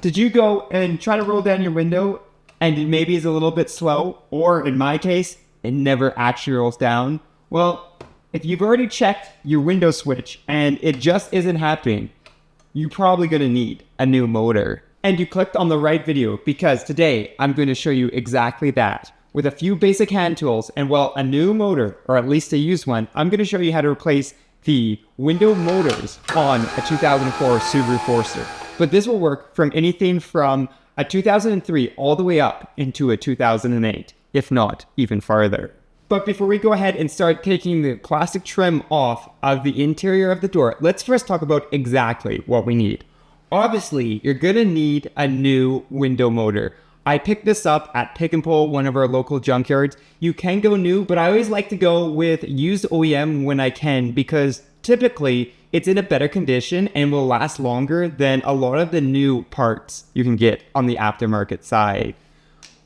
Did you go and try to roll down your window and it maybe is a little bit slow, or in my case, it never actually rolls down? Well, if you've already checked your window switch and it just isn't happening, you're probably going to need a new motor. And you clicked on the right video, because today I'm going to show you exactly that. With a few basic hand tools and, well, a new motor, or at least a used one, I'm going to show you how to replace the window motors on a 2004 Subaru Forester. But this will work from anything from a 2003 all the way up into a 2008, if not even farther. But before we go ahead and start taking the plastic trim off of the interior of the door, let's first talk about exactly what we need. Obviously, you're gonna need a new window motor. I picked this up at Pick and Pull, one of our local junkyards. You can go new, but I always like to go with used OEM when I can, because typically it's in a better condition and will last longer than a lot of the new parts you can get on the aftermarket side.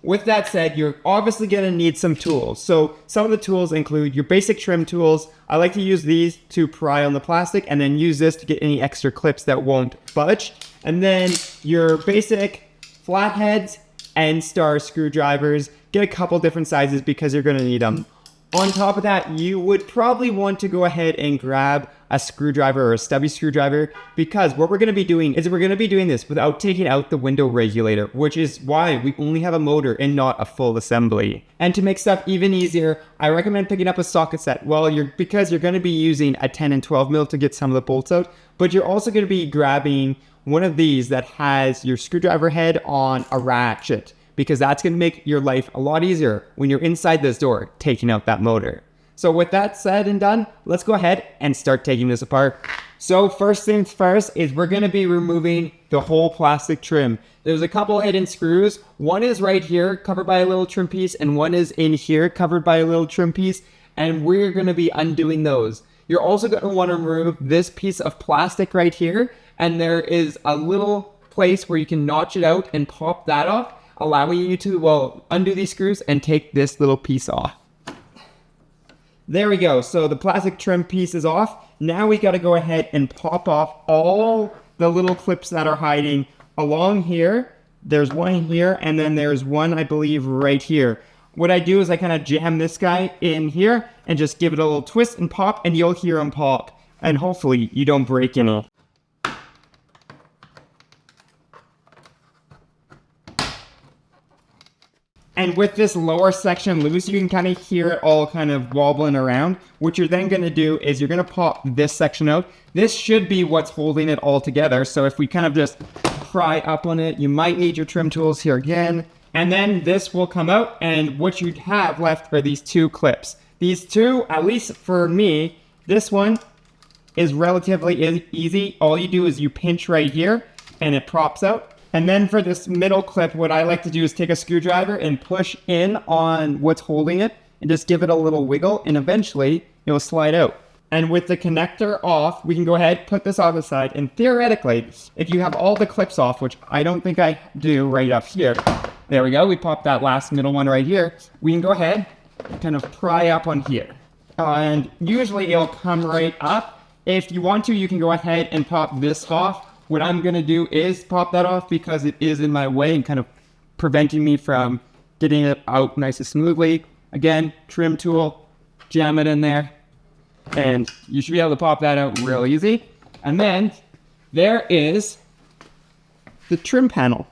With that said, you're obviously going to need some tools. So some of the tools include your basic trim tools. I like to use these to pry on the plastic and then use this to get any extra clips that won't budge. And then your basic flatheads and star screwdrivers. Get a couple different sizes because you're going to need them. On top of that, you would probably want to go ahead and grab a screwdriver or a stubby screwdriver, because what we're going to be doing is we're going to be doing this without taking out the window regulator, which is why we only have a motor and not a full assembly. And to make stuff even easier, I recommend picking up a socket set. Well, because you're going to be using a 10 and 12 mil to get some of the bolts out, but you're also going to be grabbing one of these that has your screwdriver head on a ratchet, because that's going to make your life a lot easier when you're inside this door taking out that motor. So with that said and done, let's go ahead and start taking this apart. So first things first is we're going to be removing the whole plastic trim. There's a couple hidden screws. One is right here covered by a little trim piece, and one is in here covered by a little trim piece, and we're going to be undoing those. You're also going to want to remove this piece of plastic right here, and there is a little place where you can notch it out and pop that off, allowing you to, well, undo these screws and take this little piece off. There we go. So the plastic trim piece is off. Now we got to go ahead and pop off all the little clips that are hiding along here. There's one here, and then there's one, I believe, right here. What I do is I kind of jam this guy in here and just give it a little twist and pop, and you'll hear him pop. And hopefully you don't break any. And with this lower section loose, you can kind of hear it all kind of wobbling around. What you're then going to do is you're going to pop this section out. This should be what's holding it all together. So if we kind of just pry up on it, you might need your trim tools here again. And then this will come out, and what you have left are these two clips. These two, at least for me, this one is relatively easy. All you do is you pinch right here and it pops out. And then for this middle clip, what I like to do is take a screwdriver and push in on what's holding it and just give it a little wiggle, and eventually it will slide out. And with the connector off, we can go ahead, put this on the side, and theoretically, if you have all the clips off, which I don't think I do right up here, there we go, we popped that last middle one right here, we can go ahead and kind of pry up on here. And usually it'll come right up. If you want to, you can go ahead and pop this off. What I'm going to do is pop that off because it is in my way and kind of preventing me from getting it out nice and smoothly. Again, trim tool, jam it in there, and you should be able to pop that out real easy. And then there is the trim panel.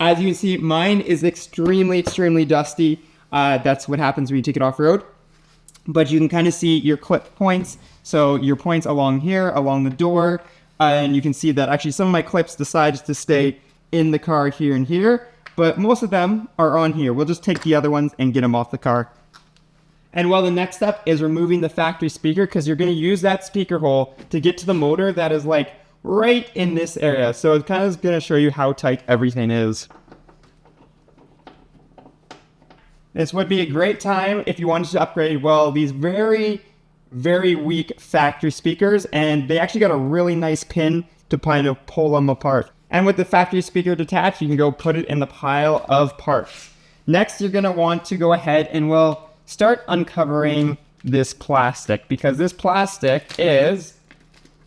As you can see, mine is extremely dusty. That's what happens when you take it off-road. But you can kind of see your clip points. So your points along here, along the door, and you can see that actually some of my clips decided to stay in the car here and here, but most of them are on here. We'll just take the other ones and get them off the car. And well, the next step is removing the factory speaker, because you're going to use that speaker hole to get to the motor that is like right in this area. So it's kind of going to show you how tight everything is. This would be a great time if you wanted to upgrade, well, these very weak factory speakers, and they actually got a really nice pin to kind of pull them apart. And with the factory speaker detached, you can go put it in the pile of parts. Next, you're going to want to go ahead and, well, start uncovering this plastic, because this plastic is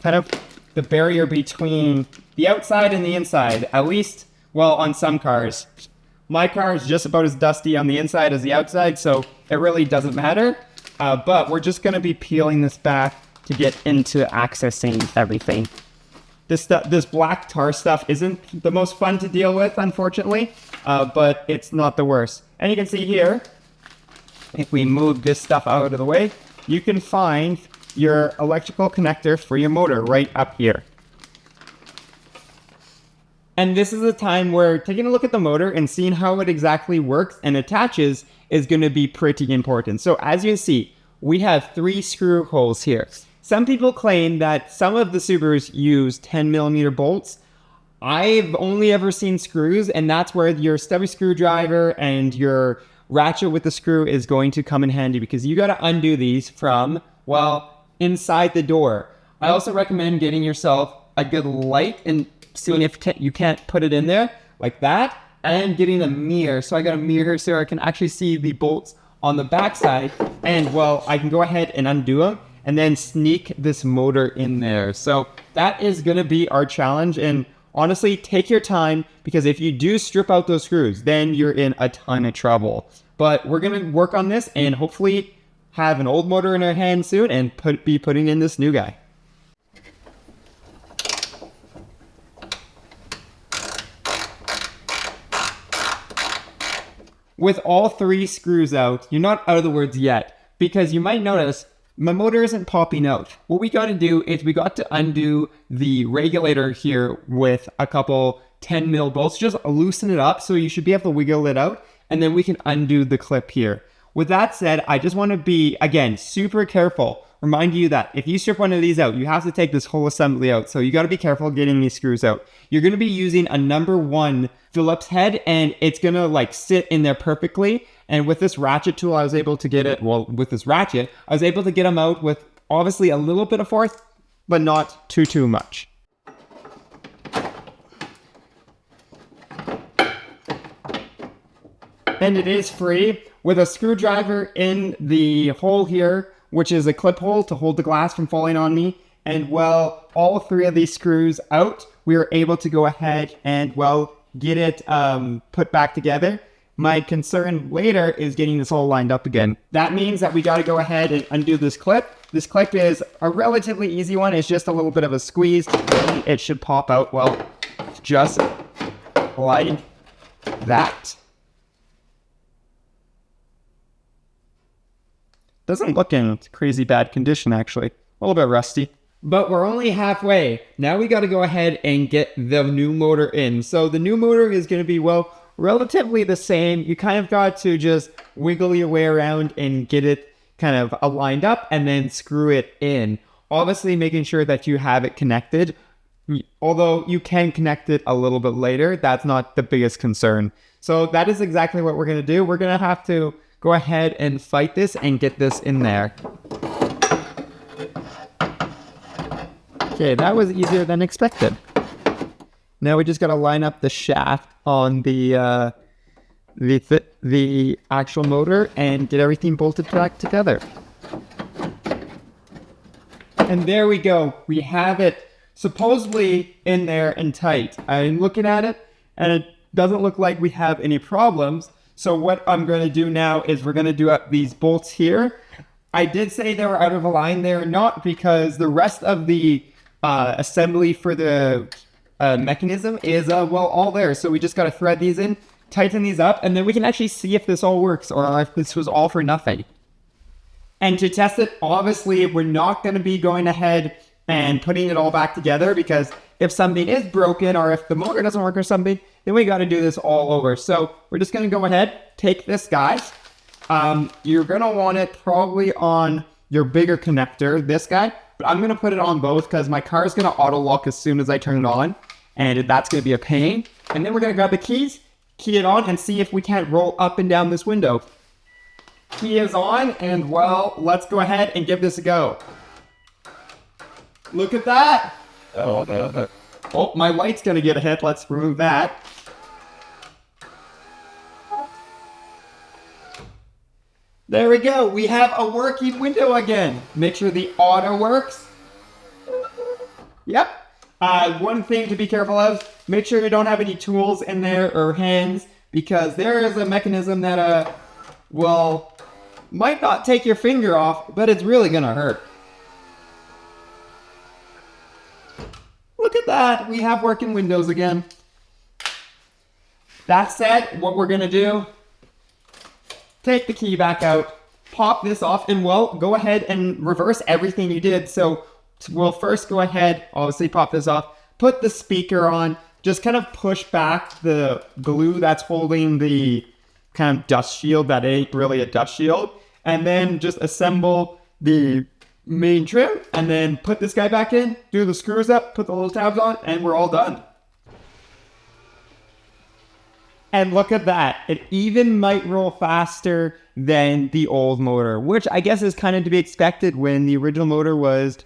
kind of the barrier between the outside and the inside. At least Well, on some cars. My car is just about as dusty on the inside as the outside, so it really doesn't matter. But we're just going to be peeling this back to get into accessing everything. This black tar stuff isn't the most fun to deal with, unfortunately, but it's not the worst. And you can see here, if we move this stuff out of the way, you can find your electrical connector for your motor right up here. And this is a time where taking a look at the motor and seeing how it exactly works and attaches is going to be pretty important. So as you see, we have 3 screw holes here. Some people claim that some of the Subarus use 10mm bolts. I've only ever seen screws, and that's where your stubby screwdriver and your ratchet with the screw is going to come in handy, because you got to undo these from, well, inside the door. I also recommend getting yourself a good light and seeing if you can't put it in there like that, and getting a mirror. So I got a mirror so I can actually see the bolts on the backside, and well, I can go ahead and undo them and then sneak this motor in there. So that is gonna be our challenge. And honestly, take your time, because if you do strip out those screws, then you're in a ton of trouble. But we're gonna work on this and hopefully have an old motor in our hand soon and be putting in this new guy. With all 3 screws out, you're not out of the woods yet, because you might notice my motor isn't popping out. What we got to do is we got to undo the regulator here with a couple 10mm bolts. Just loosen it up so you should be able to wiggle it out, and then we can undo the clip here. With that said, I just want to be, again, super careful. Remind you that if you strip one of these out, you have to take this whole assembly out. So you got to be careful getting these screws out. You're going to be using a number 1 Phillips head, and it's going to like sit in there perfectly. And with this ratchet tool, I was able to get it, well, with this ratchet, I was able to get them out with obviously a little bit of force, but not too much. And it is free with a screwdriver in the hole here, which is a clip hole to hold the glass from falling on me. And well, all 3 of these screws out, we were able to go ahead and, well, get it put back together. My concern later is getting this all lined up again. That means that we got to go ahead and undo this clip. This clip is a relatively easy one. It's just a little bit of a squeeze. It should pop out, well, just like that. Doesn't look in crazy bad condition, actually. A little bit rusty. But we're only halfway. Now we got to go ahead and get the new motor in. So the new motor is going to be, well, relatively the same. You kind of got to just wiggle your way around and get it kind of lined up and then screw it in. Obviously making sure that you have it connected. Although you can connect it a little bit later, that's not the biggest concern. So that is exactly what we're going to do. We're going to have to go ahead and fight this and get this in there. Okay, that was easier than expected. Now we just got to line up the shaft on the actual motor and get everything bolted back together. And there we go. We have it supposedly in there and tight. I'm looking at it and it doesn't look like we have any problems. So what I'm going to do now is we're going to do up these bolts here. I did say they were out of a line. They're not, because the rest of the assembly for the mechanism is, well, all there. So we just got to thread these in, tighten these up, and then we can actually see if this all works or if this was all for nothing. And to test it, obviously, we're not going to be going ahead and putting it all back together, because if something is broken or if the motor doesn't work or something, then we got to do this all over. So we're just going to go ahead, take this guy. You're going to want it probably on your bigger connector, this guy, but I'm going to put it on both because my car is going to auto lock as soon as I turn it on, and that's going to be a pain. And then we're going to grab the keys, key it on, and see if we can't roll up and down this window. Key is on, and well, let's go ahead and give this a go. Look at that. Oh, my light's going to get a hit. Let's remove that. There we go. We have a working window again. Make sure the auto works. Yep. One thing to be careful of, make sure you don't have any tools in there or hands, because there is a mechanism that, might not take your finger off, but it's really gonna hurt. Look at that, we have working windows again. That said, what we're gonna do, take the key back out, pop this off, and go ahead and reverse everything you did. So we'll first go ahead, obviously pop this off, put the speaker on, just kind of push back the glue that's holding the kind of dust shield that ain't really a dust shield, and then just assemble the main trim, and then put this guy back in, do the screws up, put the little tabs on, and we're all done. And look at that, it even might roll faster than the old motor, which I guess is kind of to be expected when the original motor was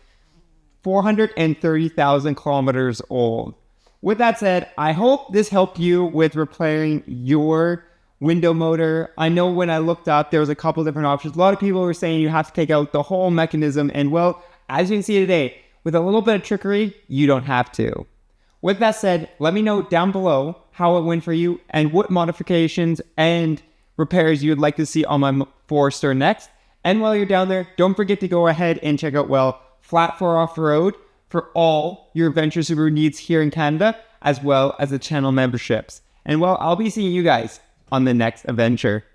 430,000 kilometers old. With that said, I hope this helped you with repairing your window motor. I know when I looked up, there was a couple different options. A lot of people were saying you have to take out the whole mechanism, and as you can see today, with a little bit of trickery, you don't have to. With that said, let me know down below how it went for you and what modifications and repairs you would like to see on my Forester next. And while you're down there, don't forget to go ahead and check out, Flat 4 Off-Road for all your adventure Subaru needs here in Canada, as well as the channel memberships. And I'll be seeing you guys on the next adventure.